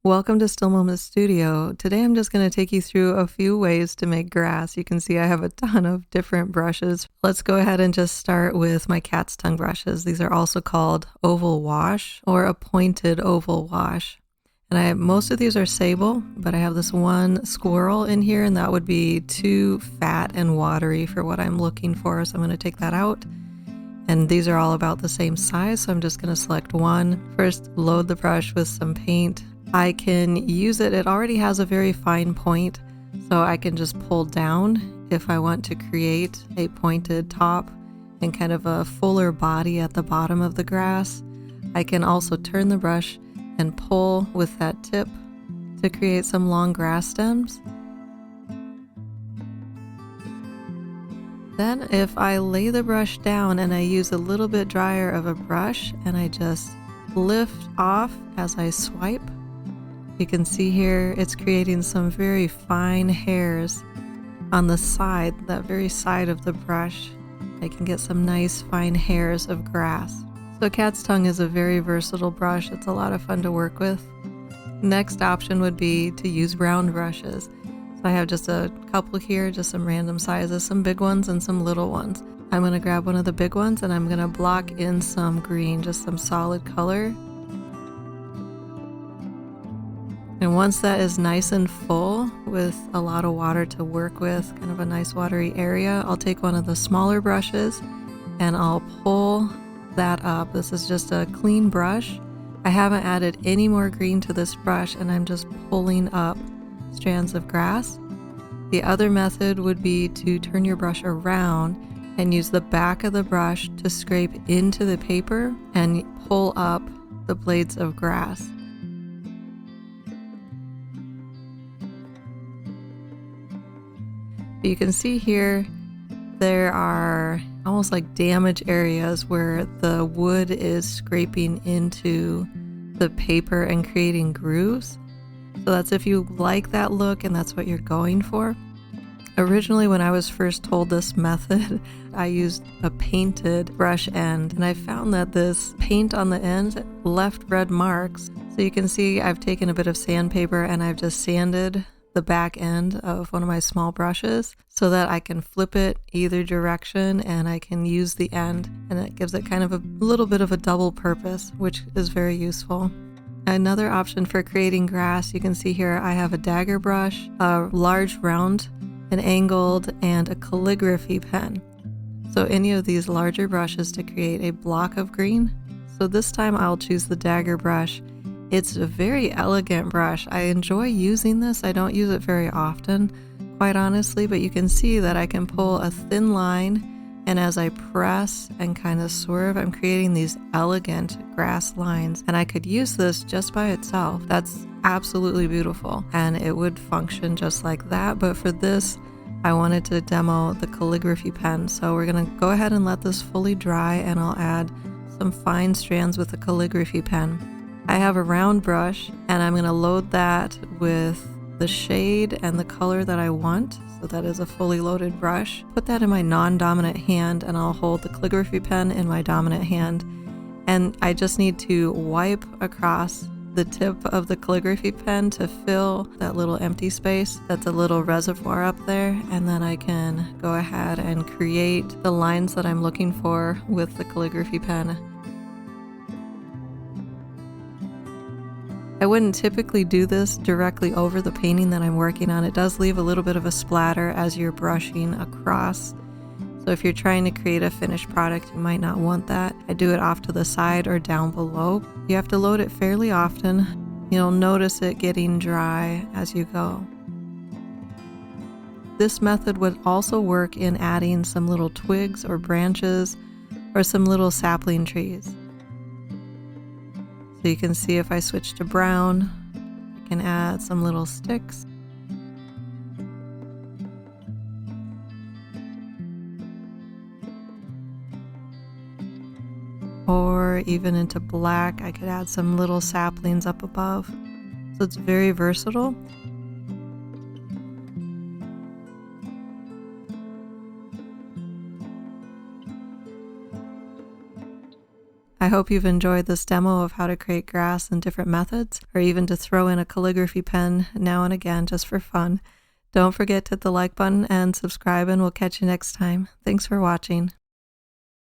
Welcome to Still Moments Studio. Today I'm just going to take you through a few ways to make grass. You can see I have a ton of different brushes. Let's go ahead and just start with my cat's tongue brushes. These are also called oval wash or a pointed oval wash. And most of these are sable, but I have this one squirrel in here, and that would be too fat and watery for what I'm looking for. So I'm going to take that out. And these are all about the same size, so I'm just going to select one. First, load the brush with some paint. I can use it already has a very fine point, so I can just pull down if I want to create a pointed top and kind of a fuller body at the bottom of the grass. I can also turn the brush and pull with that tip to create some long grass stems. Then if I lay the brush down and I use a little bit drier of a brush and I just lift off as I swipe, you can see here it's creating some very fine hairs on the side, that very side of the brush. I can get some nice fine hairs of grass. So cat's tongue is a very versatile brush. It's a lot of fun to work with. Next option would be to use round brushes. So I have just a couple here, just some random sizes, some big ones and some little ones. I'm going to grab one of the big ones and I'm going to block in some green, just some solid color. And once that is nice and full with a lot of water to work with, kind of a nice watery area, I'll take one of the smaller brushes and I'll pull that up. This is just a clean brush. I haven't added any more green to this brush and I'm just pulling up strands of grass. The other method would be to turn your brush around and use the back of the brush to scrape into the paper and pull up the blades of grass. You can see here there are almost like damage areas where the wood is scraping into the paper and creating grooves. So that's if you like that look and that's what you're going for. Originally, when I was first told this method, I used a painted brush end, and I found that this paint on the end left red marks. So you can see I've taken a bit of sandpaper and I've just sanded the back end of one of my small brushes so that I can flip it either direction and I can use the end, and it gives it kind of a little bit of a double purpose, which is very useful. Another option for creating grass, you can see here I have a Dagger brush, a large round, an angled, and a calligraphy pen. So any of these larger brushes to create a block of green. So this time I'll choose the Dagger brush. It's a very elegant brush. I enjoy using this. I don't use it very often, quite honestly, but you can see that I can pull a thin line, and as I press and kind of swerve, I'm creating these elegant grass lines, and I could use this just by itself. That's absolutely beautiful, and it would function just like that, but for this, I wanted to demo the calligraphy pen, so we're gonna go ahead and let this fully dry, and I'll add some fine strands with the calligraphy pen. I have a round brush and I'm going to load that with the shade and the color that I want. So that is a fully loaded brush. Put that in my non-dominant hand and I'll hold the calligraphy pen in my dominant hand. And I just need to wipe across the tip of the calligraphy pen to fill that little empty space. That's a little reservoir up there. And then I can go ahead and create the lines that I'm looking for with the calligraphy pen. I wouldn't typically do this directly over the painting that I'm working on. It does leave a little bit of a splatter as you're brushing across. So if you're trying to create a finished product, you might not want that. I do it off to the side or down below. You have to load it fairly often. You'll notice it getting dry as you go. This method would also work in adding some little twigs or branches or some little sapling trees. So you can see if I switch to brown, I can add some little sticks. Or even into black, I could add some little saplings up above. So it's very versatile. I hope you've enjoyed this demo of how to create grass in different methods, or even to throw in a calligraphy pen now and again just for fun. Don't forget to hit the like button and subscribe, and we'll catch you next time. Thanks for watching.